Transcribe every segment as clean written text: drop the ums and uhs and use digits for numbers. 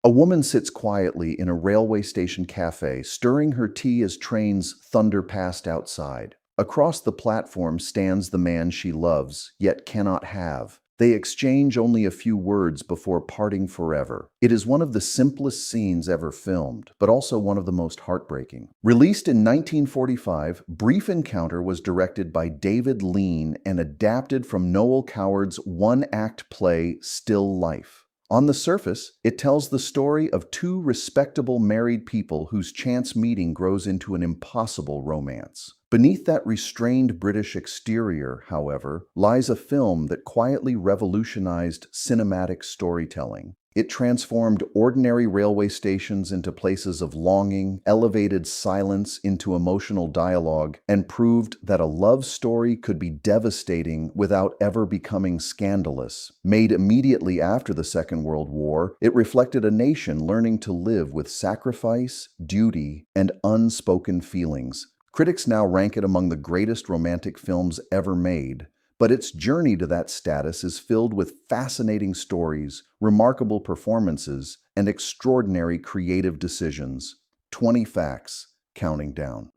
A woman sits quietly in a railway station cafe, stirring her tea as trains thunder past outside. Across the platform stands the man she loves, yet cannot have. They exchange only a few words before parting forever. It is one of the simplest scenes ever filmed, but also one of the most heartbreaking. Released in 1945, Brief Encounter was directed by David Lean and adapted from Noel Coward's one-act play Still Life. On the surface, it tells the story of two respectable married people whose chance meeting grows into an impossible romance. Beneath that restrained British exterior, however, lies a film that quietly revolutionized cinematic storytelling. It transformed ordinary railway stations into places of longing, elevated silence into emotional dialogue, and proved that a love story could be devastating without ever becoming scandalous. Made immediately after the Second World War, it reflected a nation learning to live with sacrifice, duty, and unspoken feelings. Critics now rank it among the greatest romantic films ever made, but its journey to that status is filled with fascinating stories, remarkable performances, and extraordinary creative decisions. 20 facts, counting down.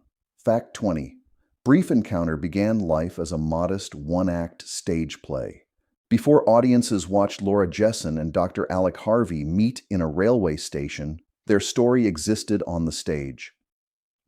Fact 20. Brief Encounter began life as a modest one-act stage play. Before audiences watched Laura Jessen and Dr. Alec Harvey meet in a railway station, their story existed on the stage.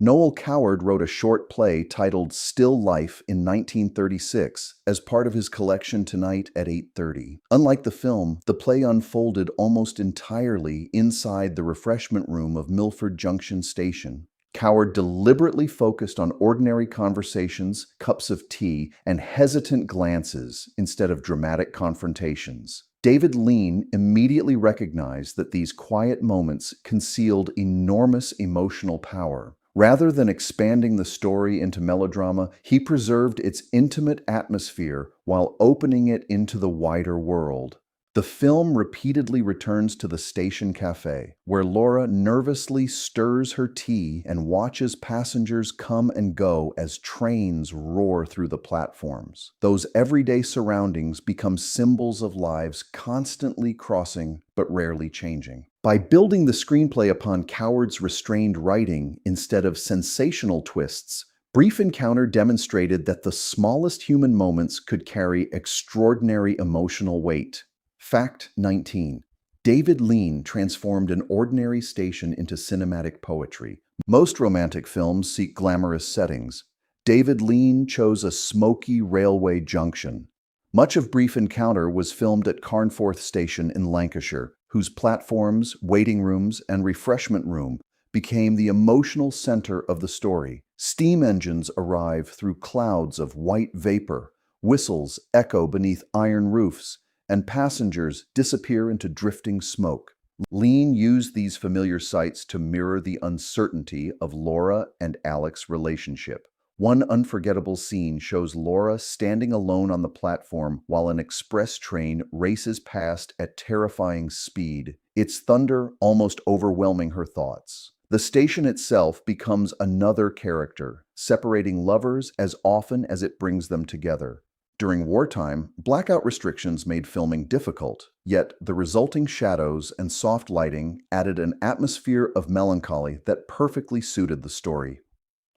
Noel Coward wrote a short play titled Still Life in 1936 as part of his collection Tonight at 8:30. Unlike the film, the play unfolded almost entirely inside the refreshment room of Milford Junction Station. Coward deliberately focused on ordinary conversations, cups of tea, and hesitant glances instead of dramatic confrontations. David Lean immediately recognized that these quiet moments concealed enormous emotional power. Rather than expanding the story into melodrama, he preserved its intimate atmosphere while opening it into the wider world. The film repeatedly returns to the station cafe, where Laura nervously stirs her tea and watches passengers come and go as trains roar through the platforms. Those everyday surroundings become symbols of lives constantly crossing but rarely changing. By building the screenplay upon Coward's restrained writing instead of sensational twists, Brief Encounter demonstrated that the smallest human moments could carry extraordinary emotional weight. Fact 19. David Lean transformed an ordinary station into cinematic poetry. Most romantic films seek glamorous settings. David Lean chose a smoky railway junction. Much of Brief Encounter was filmed at Carnforth Station in Lancashire, whose platforms, waiting rooms, and refreshment room became the emotional center of the story. Steam engines arrive through clouds of white vapor, whistles echo beneath iron roofs, and passengers disappear into drifting smoke. Lean used these familiar sights to mirror the uncertainty of Laura and Alec's relationship. One unforgettable scene shows Laura standing alone on the platform while an express train races past at terrifying speed, its thunder almost overwhelming her thoughts. The station itself becomes another character, separating lovers as often as it brings them together. During wartime, blackout restrictions made filming difficult, yet the resulting shadows and soft lighting added an atmosphere of melancholy that perfectly suited the story.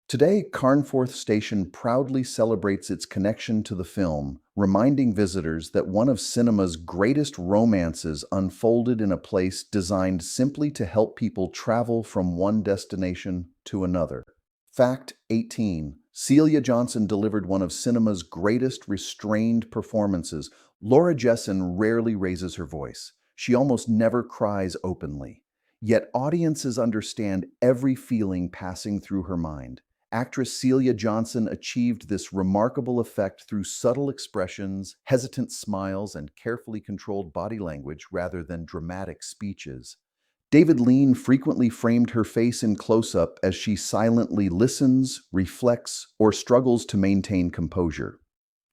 Today, Carnforth Station proudly celebrates its connection to the film, reminding visitors that one of cinema's greatest romances unfolded in a place designed simply to help people travel from one destination to another. Fact 18. Celia Johnson delivered one of cinema's greatest restrained performances. Laura Jessen rarely raises her voice. She almost never cries openly. Yet audiences understand every feeling passing through her mind. Actress Celia Johnson achieved this remarkable effect through subtle expressions, hesitant smiles, and carefully controlled body language rather than dramatic speeches. David Lean frequently framed her face in close-up as she silently listens, reflects, or struggles to maintain composure.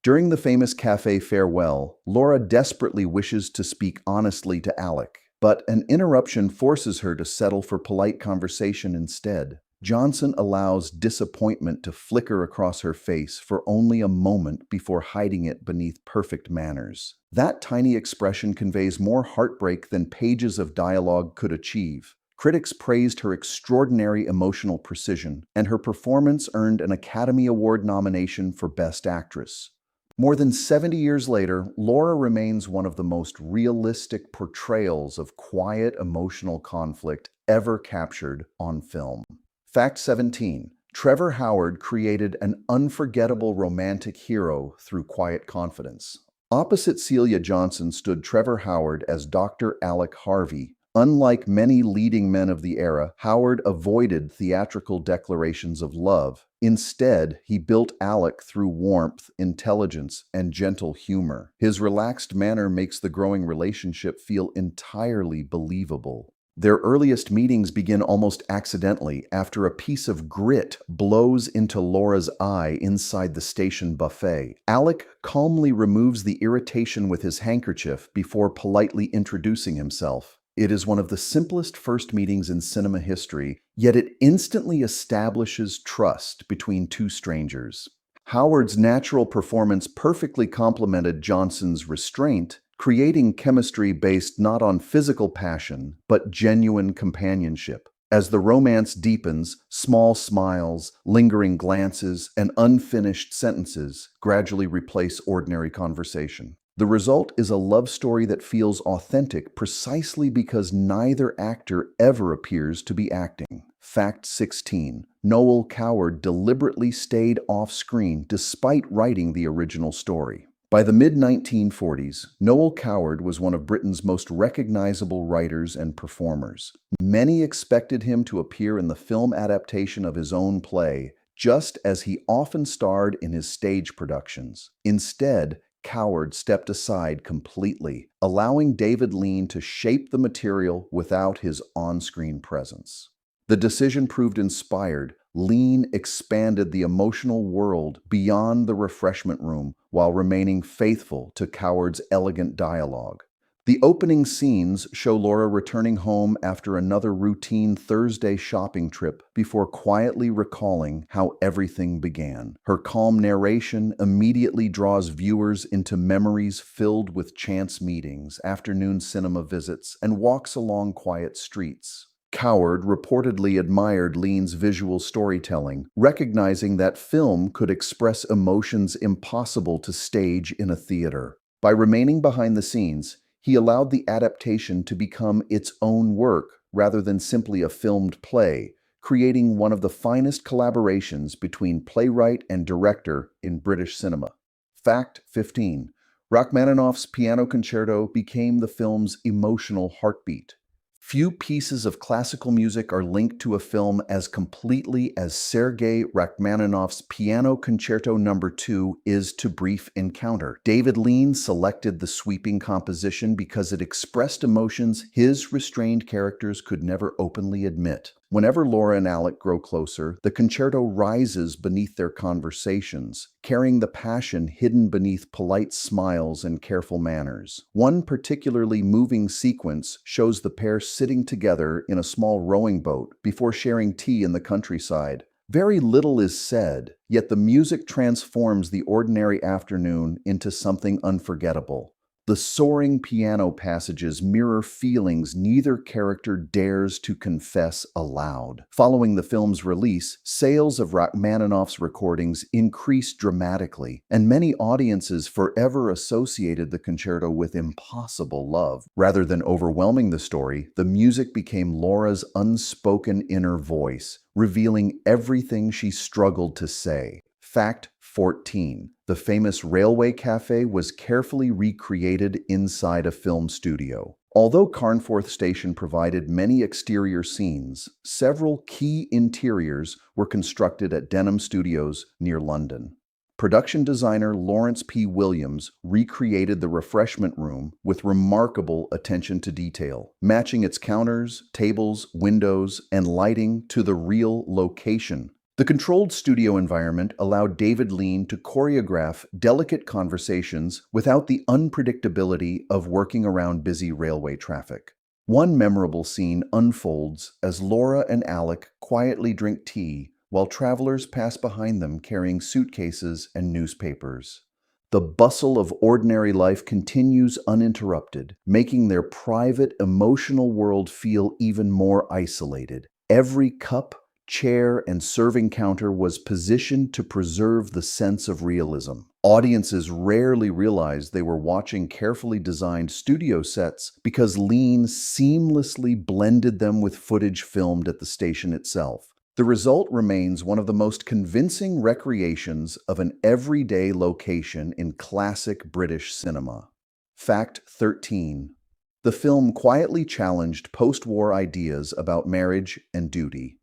During the famous Café farewell, Laura desperately wishes to speak honestly to Alec, but an interruption forces her to settle for polite conversation instead. Johnson allows disappointment to flicker across her face for only a moment before hiding it beneath perfect manners. That tiny expression conveys more heartbreak than pages of dialogue could achieve. Critics praised her extraordinary emotional precision, and her performance earned an Academy Award nomination for Best Actress. More than 70 years later, Laura remains one of the most realistic portrayals of quiet emotional conflict ever captured on film. Fact 17. Trevor Howard created an unforgettable romantic hero through quiet confidence. Opposite Celia Johnson stood Trevor Howard as Dr. Alec Harvey. Unlike many leading men of the era, Howard avoided theatrical declarations of love. Instead, he built Alec through warmth, intelligence, and gentle humor. His relaxed manner makes the growing relationship feel entirely believable. Their earliest meetings begin almost accidentally after a piece of grit blows into Laura's eye inside the station buffet. Alec calmly removes the irritation with his handkerchief before politely introducing himself. It is one of the simplest first meetings in cinema history, yet it instantly establishes trust between two strangers. Howard's natural performance perfectly complemented Johnson's restraint, creating chemistry based not on physical passion, but genuine companionship. As the romance deepens, small smiles, lingering glances, and unfinished sentences gradually replace ordinary conversation. The result is a love story that feels authentic precisely because neither actor ever appears to be acting. Fact 16. Noel Coward deliberately stayed off-screen despite writing the original story. By the mid-1940s, Noel Coward was one of Britain's most recognizable writers and performers. Many expected him to appear in the film adaptation of his own play, just as he often starred in his stage productions. Instead, Coward stepped aside completely, allowing David Lean to shape the material without his on-screen presence. The decision proved inspired. Lean expanded the emotional world beyond the refreshment room while remaining faithful to Coward's elegant dialogue. The opening scenes show Laura returning home after another routine Thursday shopping trip before quietly recalling how everything began. Her calm narration immediately draws viewers into memories filled with chance meetings, afternoon cinema visits, and walks along quiet streets. Coward reportedly admired Lean's visual storytelling, recognizing that film could express emotions impossible to stage in a theater. By remaining behind the scenes, he allowed the adaptation to become its own work rather than simply a filmed play, creating one of the finest collaborations between playwright and director in British cinema. Fact 15. Rachmaninoff's Piano Concerto became the film's emotional heartbeat. Few pieces of classical music are linked to a film as completely as Sergei Rachmaninoff's Piano Concerto No. 2 is to Brief Encounter. David Lean selected the sweeping composition because it expressed emotions his restrained characters could never openly admit. Whenever Laura and Alec grow closer, the concerto rises beneath their conversations, carrying the passion hidden beneath polite smiles and careful manners. One particularly moving sequence shows the pair sitting together in a small rowing boat before sharing tea in the countryside. Very little is said, yet the music transforms the ordinary afternoon into something unforgettable. The soaring piano passages mirror feelings neither character dares to confess aloud. Following the film's release, sales of Rachmaninoff's recordings increased dramatically, and many audiences forever associated the concerto with impossible love. Rather than overwhelming the story, the music became Laura's unspoken inner voice, revealing everything she struggled to say. Fact 14. The famous railway café was carefully recreated inside a film studio. Although Carnforth Station provided many exterior scenes, several key interiors were constructed at Denham Studios near London. Production designer Lawrence P. Williams recreated the refreshment room with remarkable attention to detail, matching its counters, tables, windows, and lighting to the real location. The controlled studio environment allowed David Lean to choreograph delicate conversations without the unpredictability of working around busy railway traffic. One memorable scene unfolds as Laura and Alec quietly drink tea while travelers pass behind them carrying suitcases and newspapers. The bustle of ordinary life continues uninterrupted, making their private, emotional world feel even more isolated. Every cup, chair, and serving counter was positioned to preserve the sense of realism. Audiences rarely realized they were watching carefully designed studio sets because Lean seamlessly blended them with footage filmed at the station itself. The result remains one of the most convincing recreations of an everyday location in classic British cinema. Fact 13. The film quietly challenged post-war ideas about marriage and duty.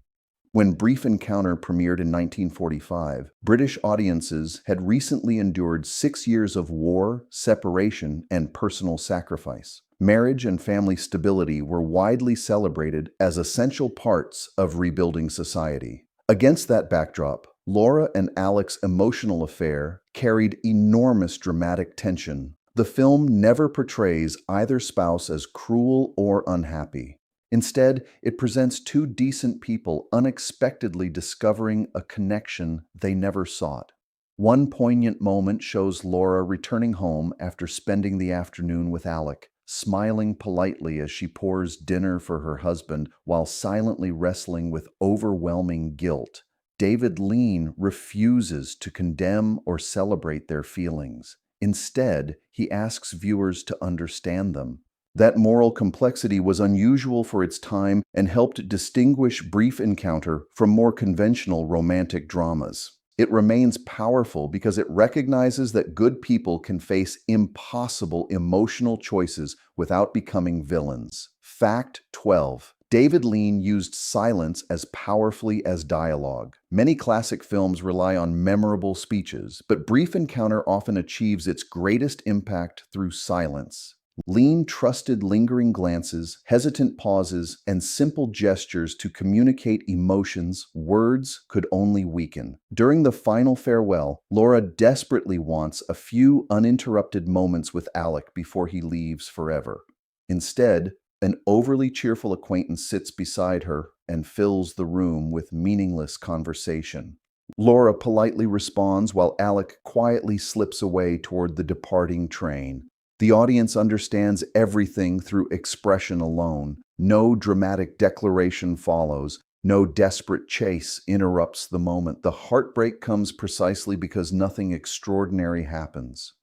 When Brief Encounter premiered in 1945, British audiences had recently endured 6 years of war, separation, and personal sacrifice. Marriage and family stability were widely celebrated as essential parts of rebuilding society. Against that backdrop, Laura and Alec's emotional affair carried enormous dramatic tension. The film never portrays either spouse as cruel or unhappy. Instead, it presents two decent people unexpectedly discovering a connection they never sought. One poignant moment shows Laura returning home after spending the afternoon with Alec, smiling politely as she pours dinner for her husband while silently wrestling with overwhelming guilt. David Lean refuses to condemn or celebrate their feelings. Instead, he asks viewers to understand them. That moral complexity was unusual for its time and helped distinguish Brief Encounter from more conventional romantic dramas. It remains powerful because it recognizes that good people can face impossible emotional choices without becoming villains. Fact 12. David Lean used silence as powerfully as dialogue. Many classic films rely on memorable speeches, but Brief Encounter often achieves its greatest impact through silence. Lean trusted lingering glances, hesitant pauses, and simple gestures to communicate emotions words could only weaken. During the final farewell, Laura desperately wants a few uninterrupted moments with Alec before he leaves forever. Instead, an overly cheerful acquaintance sits beside her and fills the room with meaningless conversation. Laura politely responds while Alec quietly slips away toward the departing train. The audience understands everything through expression alone. No dramatic declaration follows. No desperate chase interrupts the moment. The heartbreak comes precisely because nothing extraordinary happens.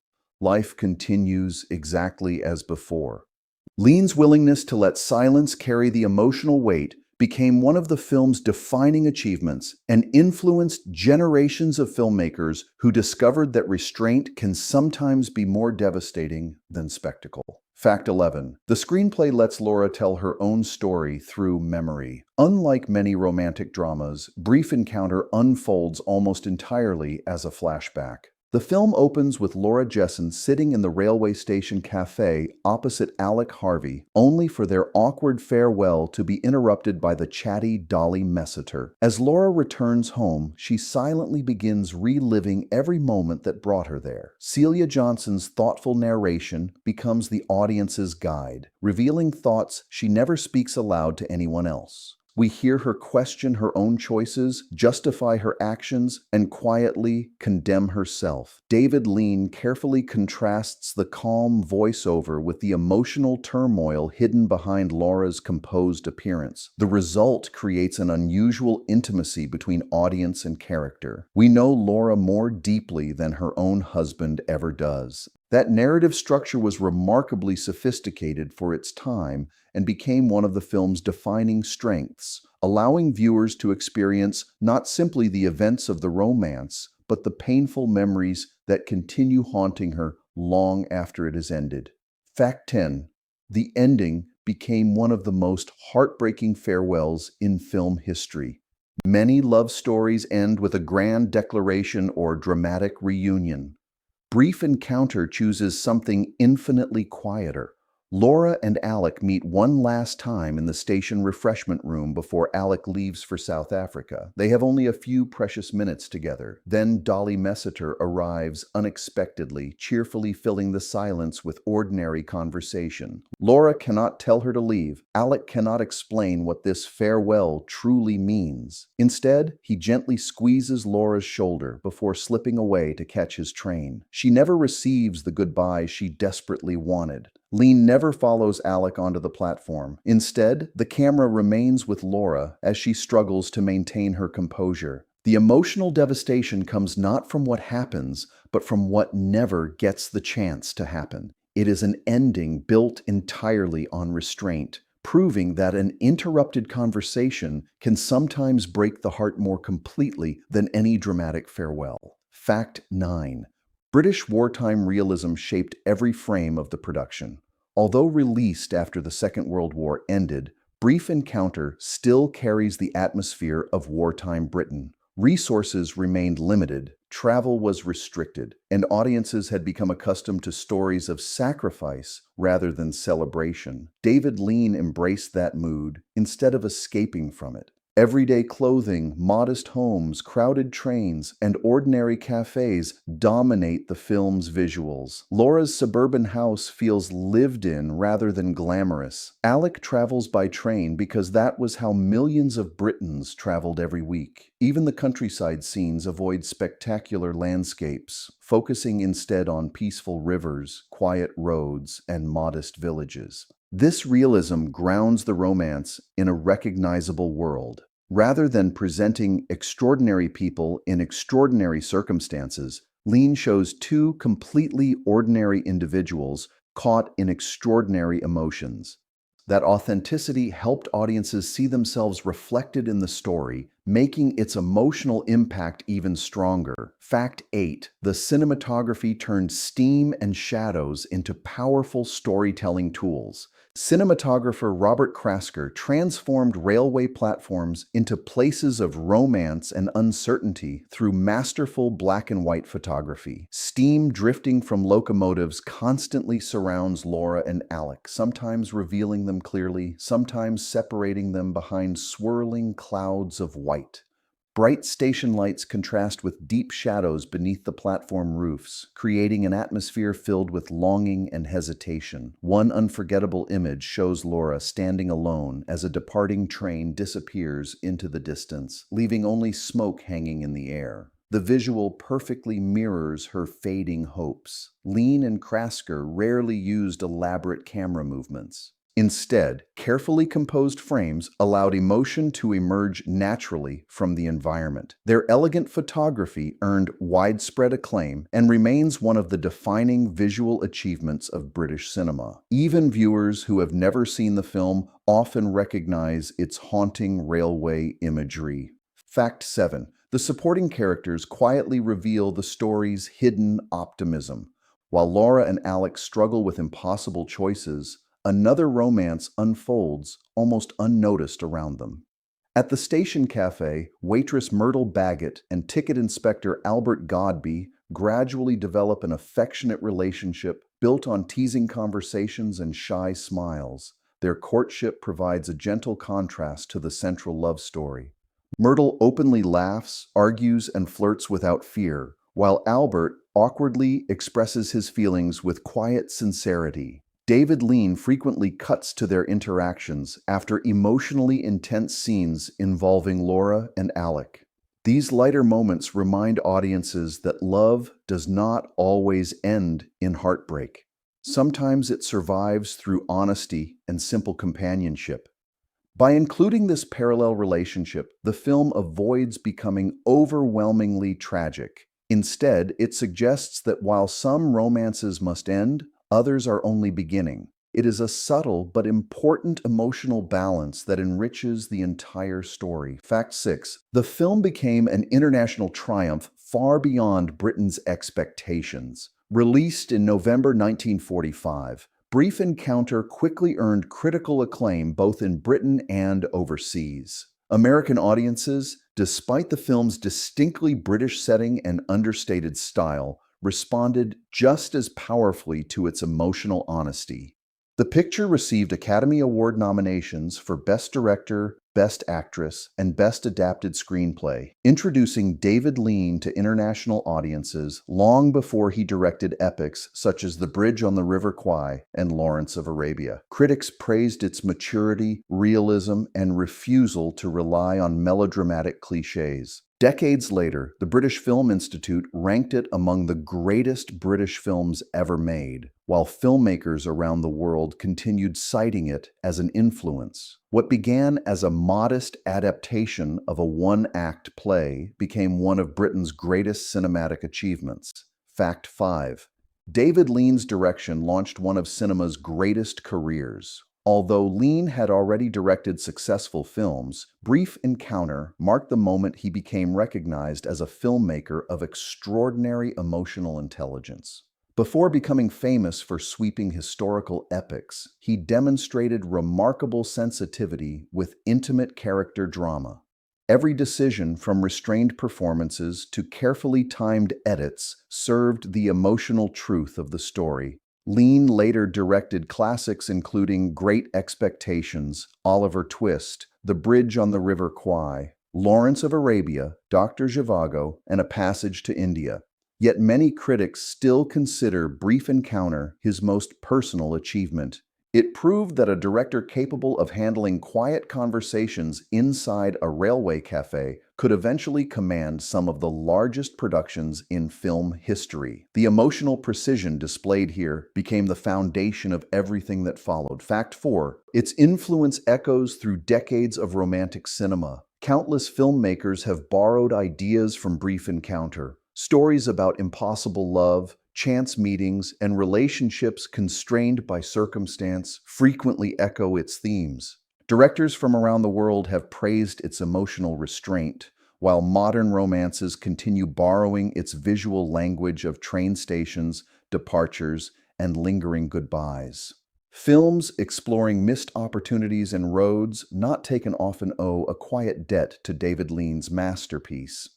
Life continues exactly as before. Lean's willingness to let silence carry the emotional weight became one of the film's defining achievements and influenced generations of filmmakers who discovered that restraint can sometimes be more devastating than spectacle. Fact 11. The screenplay lets Laura tell her own story through memory. Unlike many romantic dramas, Brief Encounter unfolds almost entirely as a flashback. The film opens with Laura Jessen sitting in the railway station café opposite Alec Harvey, only for their awkward farewell to be interrupted by the chatty Dolly Messiter. As Laura returns home, she silently begins reliving every moment that brought her there. Celia Johnson's thoughtful narration becomes the audience's guide, revealing thoughts she never speaks aloud to anyone else. We hear her question her own choices, justify her actions, and quietly condemn herself. David Lean carefully contrasts the calm voiceover with the emotional turmoil hidden behind Laura's composed appearance. The result creates an unusual intimacy between audience and character. We know Laura more deeply than her own husband ever does. That narrative structure was remarkably sophisticated for its time and became one of the film's defining strengths, allowing viewers to experience not simply the events of the romance, but the painful memories that continue haunting her long after it has ended. Fact 10. The ending became one of the most heartbreaking farewells in film history. Many love stories end with a grand declaration or dramatic reunion. Brief Encounter chooses something infinitely quieter, Laura and Alec meet one last time in the station refreshment room before Alec leaves for South Africa. They have only a few precious minutes together. Then Dolly Messiter arrives unexpectedly, cheerfully filling the silence with ordinary conversation. Laura cannot tell her to leave. Alec cannot explain what this farewell truly means. Instead, he gently squeezes Laura's shoulder before slipping away to catch his train. She never receives the goodbye she desperately wanted. Lean never follows Alec onto the platform. Instead, the camera remains with Laura as she struggles to maintain her composure. The emotional devastation comes not from what happens, but from what never gets the chance to happen. It is an ending built entirely on restraint, proving that an interrupted conversation can sometimes break the heart more completely than any dramatic farewell. Fact 9. British wartime realism shaped every frame of the production. Although released after the Second World War ended, Brief Encounter still carries the atmosphere of wartime Britain. Resources remained limited, travel was restricted, and audiences had become accustomed to stories of sacrifice rather than celebration. David Lean embraced that mood instead of escaping from it. Everyday clothing, modest homes, crowded trains, and ordinary cafes dominate the film's visuals. Laura's suburban house feels lived in rather than glamorous. Alec travels by train because that was how millions of Britons traveled every week. Even the countryside scenes avoid spectacular landscapes, focusing instead on peaceful rivers, quiet roads, and modest villages. This realism grounds the romance in a recognizable world. Rather than presenting extraordinary people in extraordinary circumstances, Lean shows two completely ordinary individuals caught in extraordinary emotions. That authenticity helped audiences see themselves reflected in the story, making its emotional impact even stronger. Fact 8. The cinematography turned steam and shadows into powerful storytelling tools. Cinematographer Robert Krasker transformed railway platforms into places of romance and uncertainty through masterful black and white photography. Steam drifting from locomotives constantly surrounds Laura and Alec, sometimes revealing them clearly, sometimes separating them behind swirling clouds of white. Bright station lights contrast with deep shadows beneath the platform roofs, creating an atmosphere filled with longing and hesitation. One unforgettable image shows Laura standing alone as a departing train disappears into the distance, leaving only smoke hanging in the air. The visual perfectly mirrors her fading hopes. Lean and Krasker rarely used elaborate camera movements. Instead, carefully composed frames allowed emotion to emerge naturally from the environment. Their elegant photography earned widespread acclaim and remains one of the defining visual achievements of British cinema. Even viewers who have never seen the film often recognize its haunting railway imagery. Fact 7. The supporting characters quietly reveal the story's hidden optimism. While Laura and Alec struggle with impossible choices, another romance unfolds almost unnoticed around them. At the station cafe, waitress Myrtle Baggett and ticket inspector Albert Godby gradually develop an affectionate relationship built on teasing conversations and shy smiles. Their courtship provides a gentle contrast to the central love story. Myrtle openly laughs, argues, and flirts without fear, while Albert awkwardly expresses his feelings with quiet sincerity. David Lean frequently cuts to their interactions after emotionally intense scenes involving Laura and Alec. These lighter moments remind audiences that love does not always end in heartbreak. Sometimes it survives through honesty and simple companionship. By including this parallel relationship, the film avoids becoming overwhelmingly tragic. Instead, it suggests that while some romances must end, others are only beginning. It is a subtle but important emotional balance that enriches the entire story. Fact 6. The film became an international triumph far beyond Britain's expectations. Released in November 1945, Brief Encounter quickly earned critical acclaim both in Britain and overseas. American audiences, despite the film's distinctly British setting and understated style, responded just as powerfully to its emotional honesty. The picture received Academy Award nominations for Best Director, Best Actress, and Best Adapted Screenplay, introducing David Lean to international audiences long before he directed epics such as The Bridge on the River Kwai and Lawrence of Arabia. Critics praised its maturity, realism, and refusal to rely on melodramatic cliches. Decades later, the British Film Institute ranked it among the greatest British films ever made, while filmmakers around the world continued citing it as an influence. What began as a modest adaptation of a one-act play became one of Britain's greatest cinematic achievements. Fact 5. David Lean's direction launched one of cinema's greatest careers. Although Lean had already directed successful films, Brief Encounter marked the moment he became recognized as a filmmaker of extraordinary emotional intelligence. Before becoming famous for sweeping historical epics, he demonstrated remarkable sensitivity with intimate character drama. Every decision, from restrained performances to carefully timed edits, served the emotional truth of the story. Lean later directed classics including Great Expectations, Oliver Twist, The Bridge on the River Kwai, Lawrence of Arabia, Dr. Zhivago, and A Passage to India. Yet many critics still consider Brief Encounter his most personal achievement. It proved that a director capable of handling quiet conversations inside a railway cafe could eventually command some of the largest productions in film history. The emotional precision displayed here became the foundation of everything that followed. Fact 4. Its influence echoes through decades of romantic cinema. Countless filmmakers have borrowed ideas from Brief Encounter. Stories about impossible love, chance meetings, and relationships constrained by circumstance frequently echo its themes. Directors from around the world have praised its emotional restraint, while modern romances continue borrowing its visual language of train stations, departures, and lingering goodbyes. Films exploring missed opportunities and roads not taken often owe a quiet debt to David Lean's masterpiece.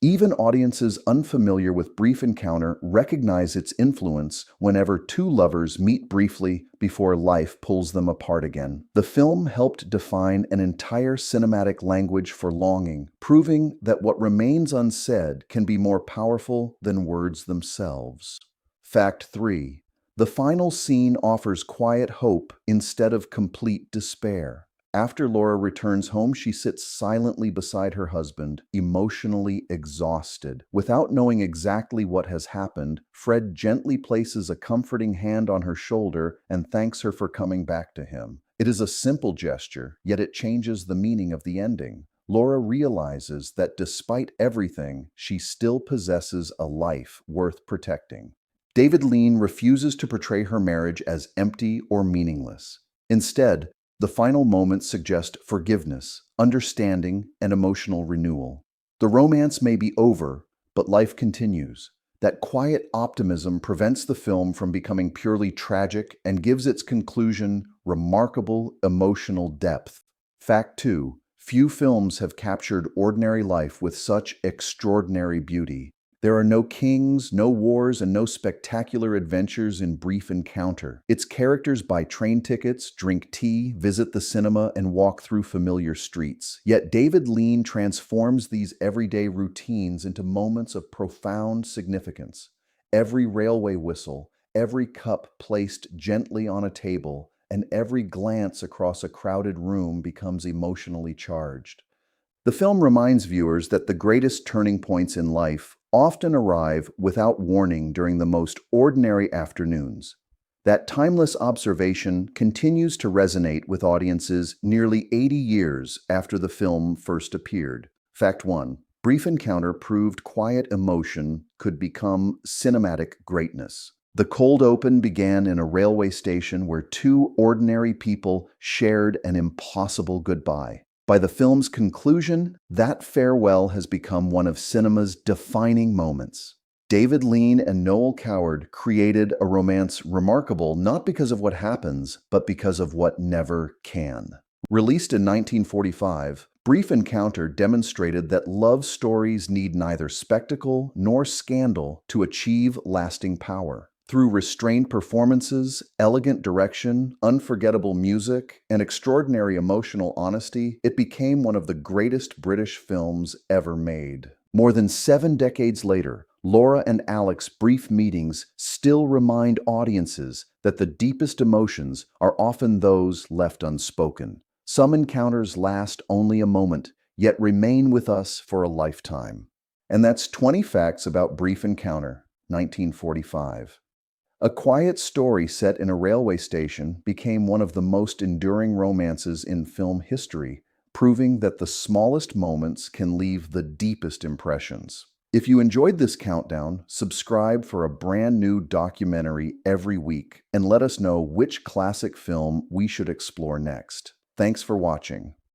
Even audiences unfamiliar with Brief Encounter recognize its influence whenever two lovers meet briefly before life pulls them apart again. The film helped define an entire cinematic language for longing, proving that what remains unsaid can be more powerful than words themselves. Fact 3. The final scene offers quiet hope instead of complete despair. After Laura returns home, she sits silently beside her husband, emotionally exhausted. Without knowing exactly what has happened, Fred gently places a comforting hand on her shoulder and thanks her for coming back to him. It is a simple gesture, yet it changes the meaning of the ending. Laura realizes that despite everything, she still possesses a life worth protecting. David Lean refuses to portray her marriage as empty or meaningless. Instead, the final moments suggest forgiveness, understanding, and emotional renewal. The romance may be over, but life continues. That quiet optimism prevents the film from becoming purely tragic and gives its conclusion remarkable emotional depth. Fact 2. Few films have captured ordinary life with such extraordinary beauty. There are no kings, no wars, and no spectacular adventures in Brief Encounter. Its characters buy train tickets, drink tea, visit the cinema, and walk through familiar streets. Yet David Lean transforms these everyday routines into moments of profound significance. Every railway whistle, every cup placed gently on a table, and every glance across a crowded room becomes emotionally charged. The film reminds viewers that the greatest turning points in life often arrive without warning during the most ordinary afternoons. That timeless observation continues to resonate with audiences nearly 80 years after the film first appeared. Fact 1. Brief Encounter proved quiet emotion could become cinematic greatness. The cold open began in a railway station where two ordinary people shared an impossible goodbye. By the film's conclusion, that farewell has become one of cinema's defining moments. David Lean and Noel Coward created a romance remarkable not because of what happens, but because of what never can. Released in 1945, Brief Encounter demonstrated that love stories need neither spectacle nor scandal to achieve lasting power. Through restrained performances, elegant direction, unforgettable music, and extraordinary emotional honesty, it became one of the greatest British films ever made. More than 7 decades later, Laura and Alec's brief meetings still remind audiences that the deepest emotions are often those left unspoken. Some encounters last only a moment, yet remain with us for a lifetime. And that's 20 facts about Brief Encounter, 1945. A quiet story set in a railway station became one of the most enduring romances in film history, proving that the smallest moments can leave the deepest impressions. If you enjoyed this countdown, subscribe for a brand new documentary every week and let us know which classic film we should explore next. Thanks for watching.